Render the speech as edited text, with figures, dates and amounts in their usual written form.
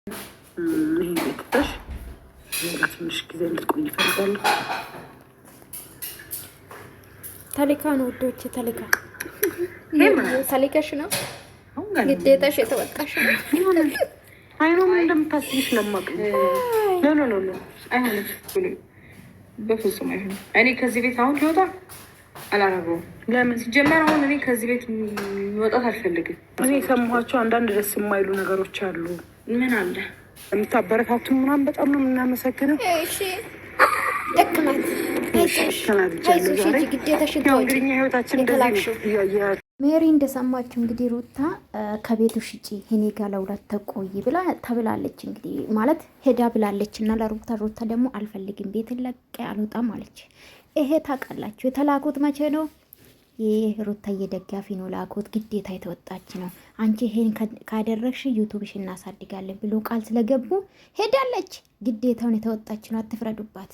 ይሄን ቤትሽ ትንሽ ጊዜ እንድትቆይ ይፈልጋሉ። ተልካ ነው ውዶች፣ ተልካ ተልካሽ ነው ግዴታሽ የተወጣሽ ነው። አይኖ ምን እንደምታስብሽ ለማቅ ነው። አይሆንም፣ በፍጹም አይሆንም። እኔ ከዚህ ቤት አሁን ሊወጣ አላረገውም። ለምን ሲጀመር አሁን እኔ ከዚህ ቤት መውጣት አልፈልግም። እኔ የሰማኋቸው አንዳንድ ደስ የማይሉ ነገሮች አሉ። ምን አለ የምታበረታቱ ምናምን በጣም ነው የምናመሰግነው። እሺ ደክማት ግድኛ ህይወታችን ሜሪ እንደሰማችሁ እንግዲህ ሩታ ከቤቱ ሽጪ እኔ ጋር ለሁለት ተቆይ ብላ ተብላለች። እንግዲህ ማለት ሄዳ ብላለች እና ለሩታ ደግሞ አልፈልግም ቤትን ለቀ አልወጣም አለች። ይሄ ታውቃላችሁ የተላኩት መቼ ነው? ይህ ሩታዬ ደጋፊ ነው ላኩት። ግዴታ የተወጣች ነው። አንቺ ይሄን ካደረግሽ ዩቱብሽ እናሳድጋለን ብሎ ቃል ስለገቡ ሄዳለች። ግዴታውን የተወጣች ነው። አትፍረዱባት።